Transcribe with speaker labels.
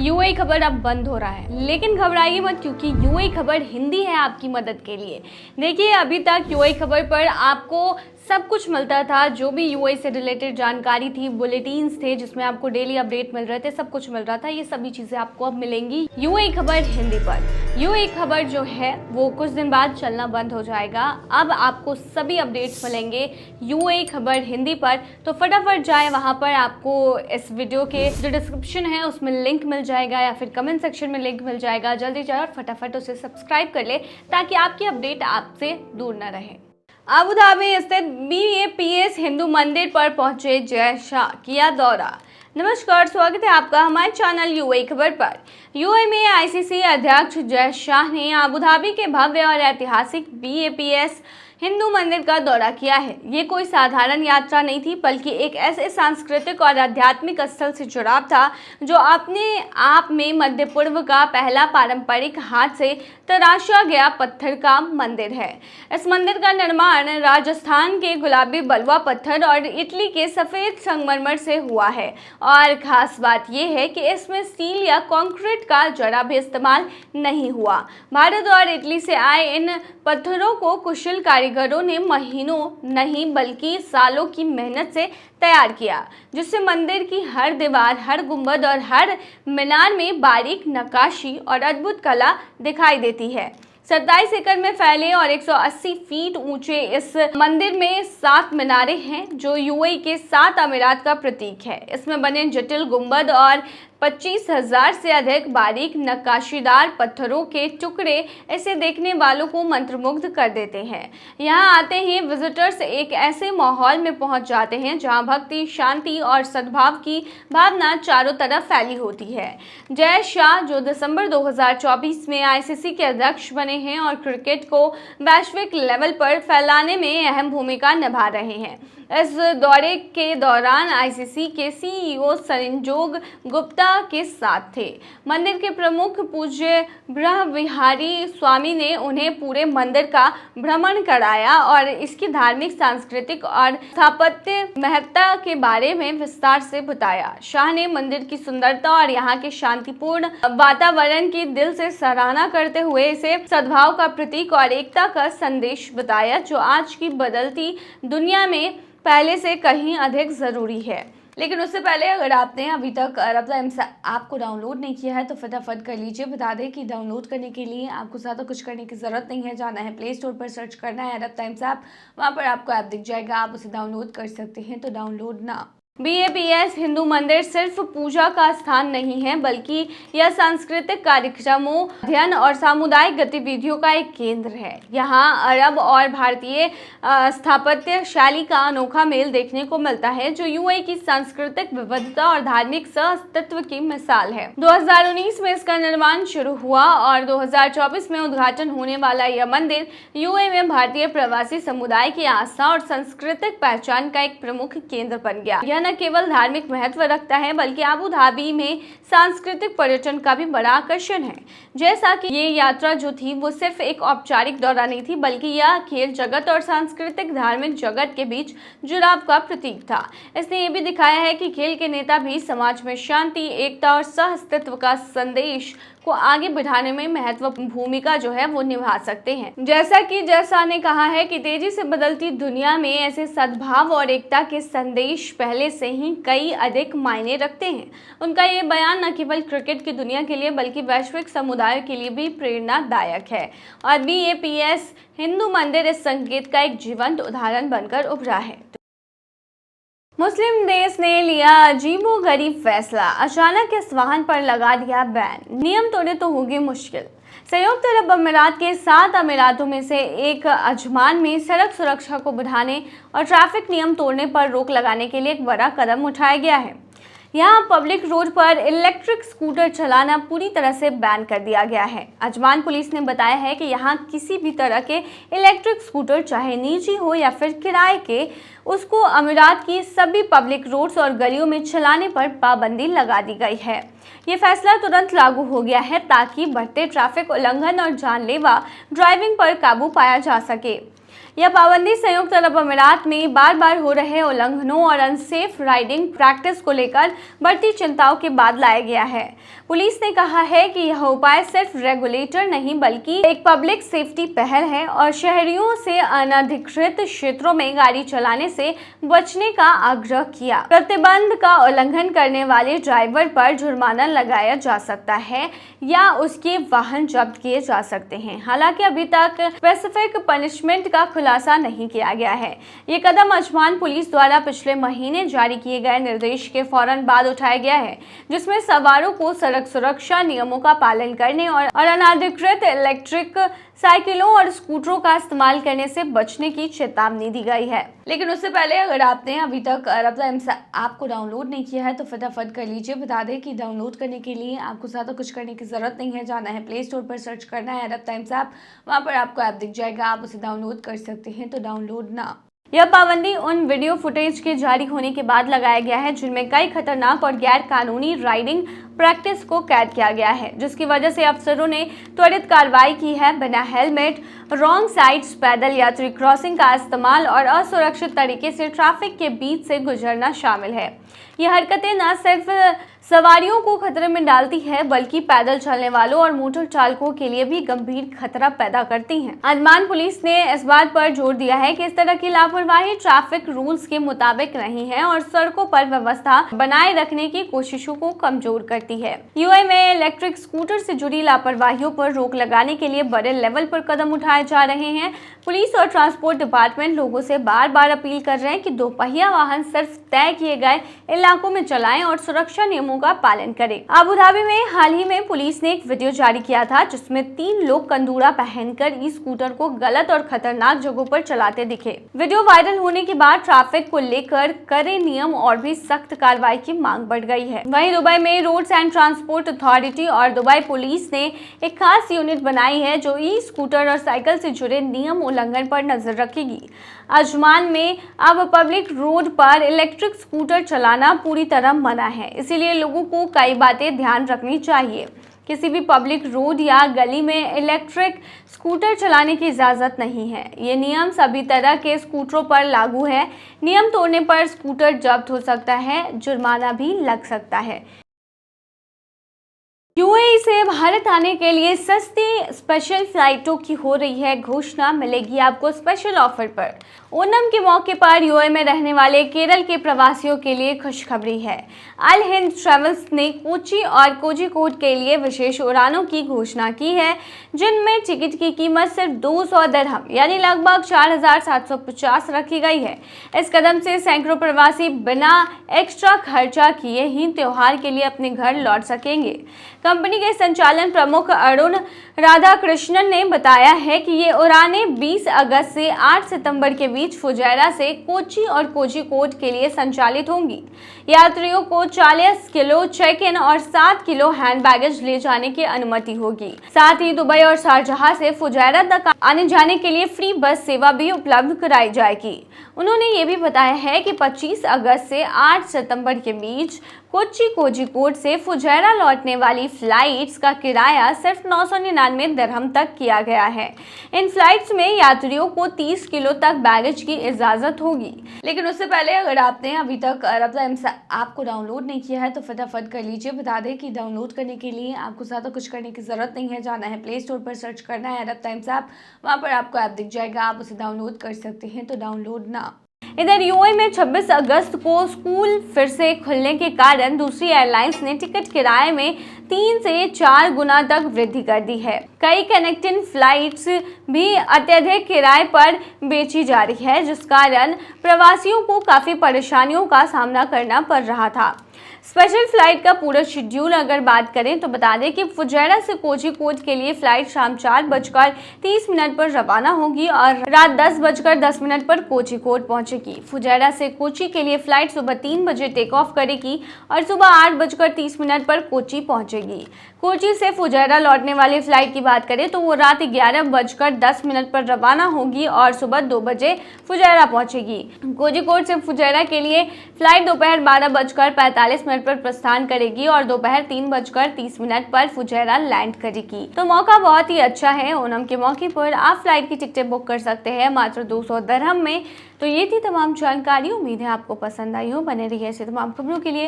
Speaker 1: UAE खबर अब बंद हो रहा है, लेकिन घबराइए मत क्योंकि यूएई खबर हिंदी है आपकी मदद के लिए। देखिए, अभी तक यूएई खबर पर आपको सब कुछ मिलता था, जो भी यूएई से रिलेटेड जानकारी थी, बुलेटिन्स थे जिसमें आपको डेली अपडेट मिल रहे थे, सब कुछ मिल रहा था। ये सभी चीज़ें आपको अब मिलेंगी यूएई खबर हिंदी पर। यूएई खबर जो है वो कुछ दिन बाद चलना बंद हो जाएगा। अब आपको सभी अपडेट्स मिलेंगे यूएई खबर हिंदी पर, तो फटाफट जाए वहाँ पर। आपको इस वीडियो के जो डिस्क्रिप्शन है उसमें लिंक मिल जाएगा या फिर कमेंट सेक्शन में लिंक मिल जाएगा। जल्दी जाए और फटाफट उसे सब्सक्राइब कर ले ताकि आपकी अपडेट आपसे दूर न रहे। अबू धाबी स्थित बीएपीएस हिंदू मंदिर पर पहुंचे जय शाह, किया दौरा। नमस्कार, स्वागत है आपका हमारे चैनल यूएई खबर पर। यूएई में आईसीसी अध्यक्ष जय शाह ने अबू धाबी के भव्य और ऐतिहासिक बीएपीएस हिंदू मंदिर का दौरा किया है। ये कोई साधारण यात्रा नहीं थी, बल्कि एक ऐसे सांस्कृतिक और आध्यात्मिक स्थल से जुड़ाव था जो अपने आप में मध्य पूर्व का पहला पारंपरिक हाथ से तराशा गया पत्थर का मंदिर है। इस मंदिर का निर्माण राजस्थान के गुलाबी बलुआ पत्थर और इटली के सफ़ेद संगमरमर से हुआ है, और खास बात यह है कि इसमें स्टील या कंक्रीट का जरा भी इस्तेमाल नहीं हुआ। भारत और इटली से आए इन पत्थरों को कुशल कारीगरों ने महीनों नहीं बल्कि सालों की मेहनत से तैयार किया, जिससे मंदिर की हर दीवार, हर गुंबद और हर मीनार में बारीक नक्काशी और अद्भुत कला दिखाई देती है। 27 एकड़ में फैले और 180 फीट ऊंचे इस मंदिर में 7 मीनारें हैं जो यूएई के 7 अमीरात का प्रतीक है। इसमें बने जटिल गुंबद और 25,000 से अधिक बारीक नक्काशीदार पत्थरों के टुकड़े इसे देखने वालों को मंत्रमुग्ध कर देते हैं। यहाँ आते ही विजिटर्स एक ऐसे माहौल में पहुँच जाते हैं जहाँ भक्ति, शांति और सद्भाव की भावना चारों तरफ फैली होती है। जय शाह, जो दिसंबर 2024 में आईसीसी के अध्यक्ष बने हैं और क्रिकेट को वैश्विक लेवल पर फैलाने में अहम भूमिका निभा रहे हैं, इस दौरे के दौरान आईसीसी के सीईओ संजोग गुप्ता के साथ थे। मंदिर के प्रमुख पूज्य ब्रह्मविहारी स्वामी ने उन्हें पूरे मंदिर का भ्रमण कराया और इसकी धार्मिक, सांस्कृतिक और स्थापत्य महत्ता के बारे में विस्तार से बताया। शाह ने मंदिर की सुंदरता और यहाँ के शांतिपूर्ण वातावरण की दिल से सराहना करते हुए इसे सद्भाव का प्रतीक और एकता का संदेश बताया, जो आज की बदलती दुनिया में पहले से कहीं अधिक ज़रूरी है। लेकिन उससे पहले अगर आपने अभी तक अरब टाइम्स ऐप को डाउनलोड नहीं किया है तो फटाफट कर लीजिए। बता दें कि डाउनलोड करने के लिए आपको ज़्यादा कुछ करने की ज़रूरत नहीं है। जाना है प्ले स्टोर पर, सर्च करना है अरब टाइम्स ऐप, वहाँ पर आपको ऐप दिख जाएगा, आप उसे डाउनलोड कर सकते हैं। तो डाउनलोड ना। बीएपीएस हिंदू मंदिर सिर्फ पूजा का स्थान नहीं है, बल्कि यह सांस्कृतिक कार्यक्रमों, अध्ययन और सामुदायिक गतिविधियों का एक केंद्र है। यहाँ अरब और भारतीय स्थापत्य शैली का अनोखा मेल देखने को मिलता है, जो यूएई की सांस्कृतिक विविधता और धार्मिक सह-अस्तित्व की मिसाल है। 2019 में इसका निर्माण शुरू हुआ और 2024 में उद्घाटन होने वाला यह मंदिर यूएई में भारतीय प्रवासी समुदाय की आस्था और सांस्कृतिक पहचान का एक प्रमुख केंद्र बन गया। न केवल धार्मिक महत्व रखता है, बल्कि अबू धाबी में सांस्कृतिक पर्यटन का भी बड़ा आकर्षण है। जैसा कि ये यात्रा जो थी वो सिर्फ एक औपचारिक दौरा नहीं थी, बल्कि यह खेल जगत और सांस्कृतिक धार्मिक जगत के बीच जुड़ाव का प्रतीक था। इसने ये भी दिखाया है कि खेल के नेता भी समाज में शांति, एकता और सह-अस्तित्व का संदेश को आगे बढ़ाने में महत्वपूर्ण भूमिका जो है वो निभा सकते हैं। जैसा कि जय शाह ने कहा है कि तेजी से बदलती दुनिया में ऐसे सद्भाव और एकता के संदेश पहले से ही कई अधिक मायने रखते हैं। उनका ये बयान न केवल क्रिकेट की दुनिया के लिए बल्कि वैश्विक समुदाय के लिए भी प्रेरणादायक है, और बीएपीएस हिंदू मंदिर इस संकेत का एक जीवंत उदाहरण बनकर उभरा है। मुस्लिम देश ने लिया अजीबोगरीब फैसला, अचानक इस वाहन पर लगा दिया बैन, नियम तोड़े तो होगी मुश्किल। संयुक्त अरब अमीरात के 7 अमीरातों में से एक अजमान में सड़क सुरक्षा को बढ़ाने और ट्रैफिक नियम तोड़ने पर रोक लगाने के लिए एक बड़ा कदम उठाया गया है। यहाँ पब्लिक रोड पर इलेक्ट्रिक स्कूटर चलाना पूरी तरह से बैन कर दिया गया है। अजमान पुलिस ने बताया है कि यहाँ किसी भी तरह के इलेक्ट्रिक स्कूटर, चाहे निजी हो या फिर किराए के, उसको अमीरात की सभी पब्लिक रोड्स और गलियों में चलाने पर पाबंदी लगा दी गई है। ये फैसला तुरंत लागू हो गया है ताकि बढ़ते ट्रैफिक उल्लंघन और जानलेवा ड्राइविंग पर काबू पाया जा सके। यह पाबंदी संयुक्त अरब अमीरात में बार बार हो रहे उल्लंघनों और अनसेफ राइडिंग प्रैक्टिस को लेकर बढ़ती चिंताओं के बाद लाया गया है। पुलिस ने कहा है कि यह उपाय सिर्फ रेगुलेटर नहीं बल्कि एक पब्लिक सेफ्टी पहल है और शहरियों से अनधिकृत क्षेत्रों में गाड़ी चलाने से बचने का आग्रह किया। प्रतिबंध का उल्लंघन करने वाले ड्राइवर पर जुर्माना लगाया जा सकता है या उसके वाहन जब्त किए जा सकते हैं। हालांकि अभी तक स्पेसिफिक पनिशमेंट का खुलासा नहीं किया गया है। ये कदम अजमान पुलिस द्वारा पिछले महीने जारी किए गए निर्देश के फौरन बाद उठाया गया है, जिसमें सवारों को सड़क सुरक्षा नियमों का पालन करने और अनधिकृत इलेक्ट्रिक साइकिलों और स्कूटरों का इस्तेमाल करने से बचने की चेतावनी दी गई है। लेकिन उससे पहले अगर आपने अभी तक अरब टाइम्स ऐप को डाउनलोड नहीं किया है तो फटाफट कर लीजिए। बता दें कि डाउनलोड करने के लिए आपको ज़्यादा कुछ करने की ज़रूरत नहीं है। जाना है प्ले स्टोर पर, सर्च करना है अरब टाइम्स ऐप, वहाँ पर आपको ऐप दिख जाएगा, आप उसे डाउनलोड कर सकते हैं। तो डाउनलोड ना। यह पाबंदी उन वीडियो फुटेज के जारी होने के बाद लगाया गया है जिनमें कई खतरनाक और गैर कानूनी राइडिंग प्रैक्टिस को कैद किया गया है, जिसकी वजह से अफसरों ने त्वरित कार्रवाई की है। बिना हेलमेट, रॉन्ग साइड्स, पैदल यात्री क्रॉसिंग का इस्तेमाल और असुरक्षित तरीके से ट्रैफिक के बीच से गुजरना शामिल है। ये हरकतें न सिर्फ सवारियों को खतरे में डालती है बल्कि पैदल चलने वालों और मोटर चालकों के लिए भी गंभीर खतरा पैदा करती हैं। अजमान पुलिस ने इस बात पर जोर दिया है कि इस तरह की लापरवाही ट्रैफिक रूल्स के मुताबिक नहीं है और सड़कों पर व्यवस्था बनाए रखने की कोशिशों को कमजोर करती है। यूएई में इलेक्ट्रिक स्कूटर से जुड़ी लापरवाहियों पर रोक लगाने के लिए बड़े लेवल पर कदम उठाए जा रहे हैं। पुलिस और ट्रांसपोर्ट डिपार्टमेंट लोगों से बार बार अपील कर रहे हैं कि दोपहिया वाहन सिर्फ तय किए गए इलाकों में चलाएं और सुरक्षा नियमों का पालन करें। अबू धाबी में हाल ही में पुलिस ने एक वीडियो जारी किया था जिसमें 3 लोग कंदूरा पहनकर ई स्कूटर को गलत और खतरनाक जगहों पर चलाते दिखे। वीडियो वायरल होने के बाद ट्रैफिक को लेकर कड़े नियम और भी सख्त कार्रवाई की मांग बढ़ गई है। वहीं दुबई में रोड्स एंड ट्रांसपोर्ट अथॉरिटी और दुबई पुलिस ने एक खास यूनिट बनाई है जो ई स्कूटर और साइकिल से जुड़े नियम उल्लंघन पर नजर रखेगी। अजमान में अब पब्लिक रोड पर इलेक्ट्रिक स्कूटर चलाना पूरी तरह मना है, इसीलिए लोगों को कई बातें ध्यान रखनी चाहिए। किसी भी पब्लिक रोड या गली में इलेक्ट्रिक स्कूटर चलाने की इजाज़त नहीं है। ये नियम सभी तरह के स्कूटरों पर लागू है। नियम तोड़ने पर स्कूटर जब्त हो सकता है, जुर्माना भी लग सकता है। यूएई से भारत आने के लिए सस्ती स्पेशल फ्लाइटों की हो रही है घोषणा, मिलेगी आपको स्पेशल ऑफर पर। ओणम के मौके पर यूएई में रहने वाले केरल के प्रवासियों के लिए खुशखबरी है। अल हिंद ट्रैवल्स ने कोची और कोझिकोड के लिए विशेष उड़ानों की घोषणा की है, जिनमें टिकट की कीमत सिर्फ 200 दिरहम यानी लगभग 4750 रखी गई है। इस कदम से सैकड़ों प्रवासी बिना एक्स्ट्रा खर्चा किए ही त्योहार के लिए अपने घर लौट सकेंगे। कंपनी के संचालन प्रमुख अरुण राधाकृष्णन ने बताया है कि ये उड़ानें 20 अगस्त से 8 सितंबर के बीच फुजैरा से कोची और कोझिकोड के लिए संचालित होंगी। यात्रियों को 40 किलो चेक इन और 7 किलो हैंड बैगेज ले जाने की अनुमति होगी। साथ ही दुबई और शारजाह से फुजैरा तक आने जाने के लिए फ्री बस सेवा भी उपलब्ध कराई जाएगी। उन्होंने ये भी बताया है कि 25 अगस्त से 8 सितंबर के बीच कोची कोझिकोड से फुजैरा लौटने वाली फ्लाइट्स का किराया सिर्फ 999 दिरहम तक किया गया है। इन फ्लाइट्स में यात्रियों को 30 किलो तक बैगेज की इजाजत होगी। लेकिन उससे पहले अगर आपने अभी तक अरब टाइम्स ऐप को डाउनलोड नहीं किया है तो फटाफट कर लीजिए। बता दें कि डाउनलोड करने के लिए आपको ज़्यादा कुछ करने की ज़रूरत नहीं है। जाना है प्ले स्टोर पर, सर्च करना है अरब टाइम्स ऐप, वहाँ पर आपको ऐप दिख जाएगा, आप उसे डाउनलोड कर सकते हैं। तो डाउनलोड ना। इधर यूएई में 26 अगस्त को स्कूल फिर से खुलने के कारण दूसरी एयरलाइंस ने टिकट किराए में 3 से 4 गुना तक वृद्धि कर दी है। कई कनेक्टिंग फ्लाइट्स भी अत्यधिक किराए पर बेची जा रही है, जिस कारण प्रवासियों को काफ़ी परेशानियों का सामना करना पड़ रहा था। स्पेशल फ्लाइट का पूरा शेड्यूल अगर बात करें तो बता दें कि फुजैरा से कोझिकोड के लिए फ्लाइट शाम 4:30 पर रवाना होगी और रात 10:10 पर कोझिकोड पहुंचेगी। फुजैरा से कोची के लिए फ्लाइट सुबह 3 बजे टेक ऑफ करेगी और सुबह 8:30 पर कोची पहुंचेगी। कोची से फुजैरा लौटने वाली फ्लाइट की बात करें तो वो रात 11:10 पर रवाना होगी और सुबह 2 बजे फुजैरा पहुंचेगी। कोझिकोड से फुजैरा के लिए फ्लाइट दोपहर 12:45 मिनट पर प्रस्थान करेगी और दोपहर 3:30 पर फुजैरा लैंड करेगी। तो मौका बहुत ही अच्छा है। ओणम के मौके पर आप फ्लाइट की टिकटें बुक कर सकते हैं मात्र 200 दिरहम में। तो ये थी तमाम जानकारी। उम्मीद है आपको पसंद आई हो। बने रहिए ऐसे तमाम खबरों के लिए।